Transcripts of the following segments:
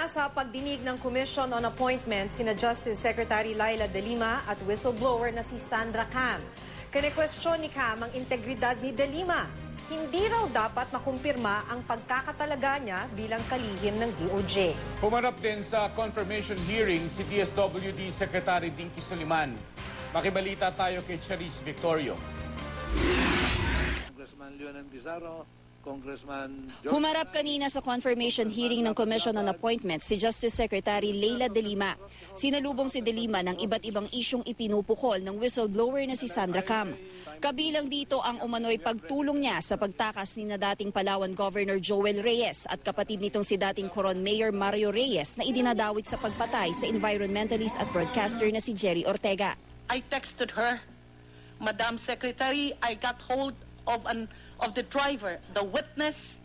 Kanina sa pagdinig ng Commission on Appointments sina Justice Secretary Laila De Lima at whistleblower na si Sandra Cam. Kine-question ni Cam ang integridad ni De Lima. Hindi raw dapat makumpirma ang pagkakatalaga niya bilang kalihim ng DOJ. Humarap din sa confirmation hearing si DSWD Secretary Dinky Soliman. Makibalita tayo kay Charisse Victorio. Congressman Leonen Pizarro, Congressman George... Humarap kanina sa confirmation hearing ng Commission on Appointments si Justice Secretary Laila De Lima. Sinalubong si De Lima ng iba't ibang isyong ipinupukol ng whistleblower na si Sandra Cam. Kabilang dito ang umano'y pagtulong niya sa pagtakas ni na dating Palawan Governor Joel Reyes at kapatid nitong si dating Coron Mayor Mario Reyes na idinadawit sa pagpatay sa environmentalist at broadcaster na si Jerry Ortega. I texted her, Madam Secretary, I got hold of the driver, the witness,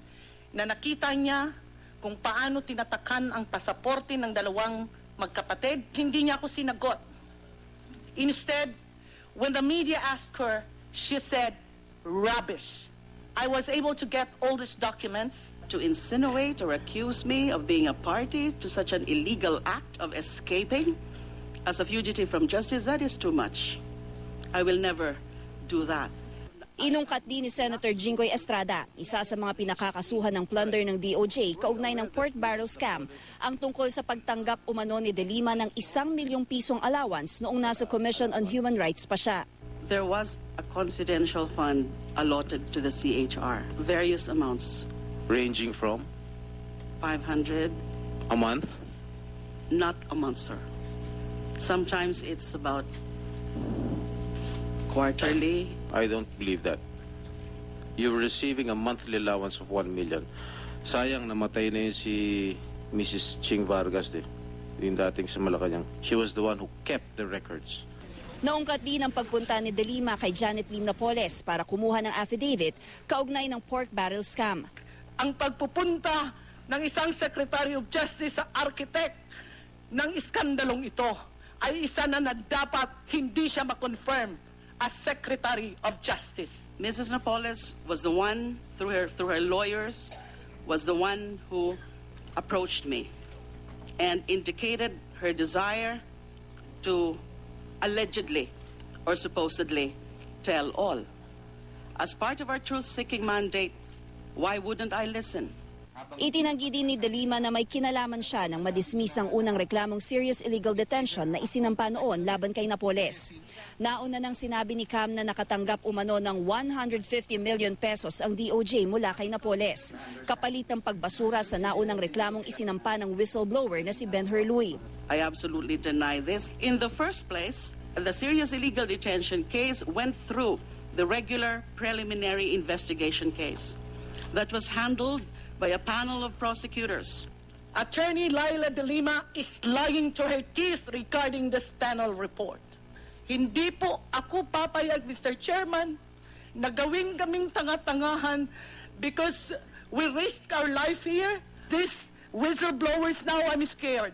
na nakita niya kung paano tinatakan ang pasaporte ng dalawang magkapatid. Hindi niya ako sinagot. Instead, when the media asked her, she said, rubbish. I was able to get all these documents. To insinuate or accuse me of being a party to such an illegal act of escaping as a fugitive from justice, that is too much. I will never do that. Inungkat din ni Senator Jinggoy Estrada, isa sa mga pinakakasuhan ng plunder ng DOJ kaugnay ng pork barrel scam, ang tungkol sa pagtanggap umano ni De Lima ng 1 milyong pisong allowance noong nasa Commission on Human Rights pa siya. There was a confidential fund allotted to the CHR, various amounts. Ranging from? 500. A month? Not a month, sir. Sometimes it's about quarterly. I don't believe that. You're receiving a monthly allowance of 1 million. Sayang namatay na yun si Mrs. Ching Vargas, yung dating sa Malacanang. She was the one who kept the records. Naungkat din ang pagpunta ni De Lima kay Janet Lim Napoles para kumuha ng affidavit kaugnay ng pork barrel scam. Ang pagpupunta ng isang Secretary of Justice sa architect ng iskandalong ito ay isa na dapat hindi siya ma-confirm as Secretary of Justice. Mrs. Napoles was the one, through her lawyers, was the one who approached me and indicated her desire to allegedly or supposedly tell all. As part of our truth-seeking mandate, why wouldn't I listen? Itinanggi din ni De Lima na may kinalaman siya nang madismiss ang unang reklamong serious illegal detention na isinampa noon laban kay Napoles. Nauna nang sinabi ni Cam na nakatanggap umano ng 150 million pesos ang DOJ mula kay Napoles, kapalit ng pagbasura sa naunang reklamong isinampa ng whistleblower na si Ben Herluy. I absolutely deny this. In the first place, the serious illegal detention case went through the regular preliminary investigation case that was handled by a panel of prosecutors. Attorney Laila De Lima is lying to her teeth regarding this panel report. Hindi po ako papayag, Mr. Chairman, na gawin kaming tanga-tangahan because we risk our life here. These whistleblowers now, I'm scared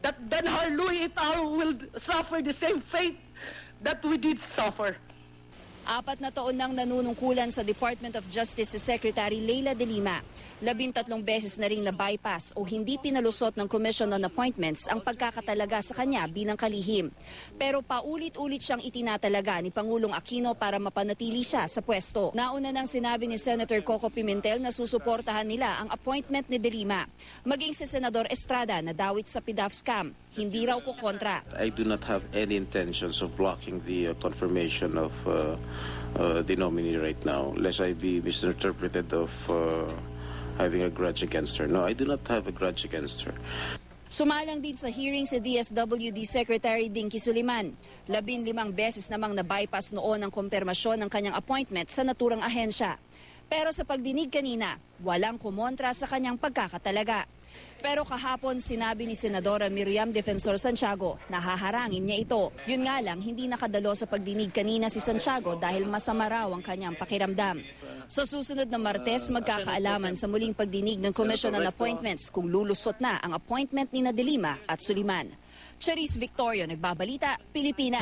that Ben Herluy et al. Will suffer the same fate that we did suffer. 4 na taon nang nanunungkulan sa Department of Justice si Secretary Laila De Lima. 13 beses na ring na-bypass o hindi pinalusot ng Commission on Appointments ang pagkakatalaga sa kanya bilang kalihim. Pero paulit-ulit siyang itinatalaga ni Pangulong Aquino para mapanatili siya sa pwesto. Nauna nang sinabi ni Senator Coco Pimentel na susuportahan nila ang appointment ni De Lima. Maging si Senador Estrada na dawit sa PDAF scam, hindi raw kukontra. I do not have any intentions of blocking the confirmation of the nominee right now, lest I be misinterpreted of having a grudge against her. No, I do not have a grudge against her. Sumalang din sa hearing si DSWD Secretary Dinky Soliman. 15 beses namang na-bypass noon ang kumpirmasyon ng kanyang appointment sa naturang ahensya. Pero sa pagdinig kanina, walang kumontra sa kanyang pagkakatalaga. Pero kahapon sinabi ni Senadora Miriam Defensor Santiago na haharangin niya ito. Yun nga lang, hindi nakadalo sa pagdinig kanina si Santiago dahil masama raw ang kanyang pakiramdam. Sa susunod na Martes, magkakaalaman sa muling pagdinig ng Commission on Appointments kung lulusot na ang appointment ni De Lima at Soliman. Charisse Victorio, Nagbabalita, Pilipinas.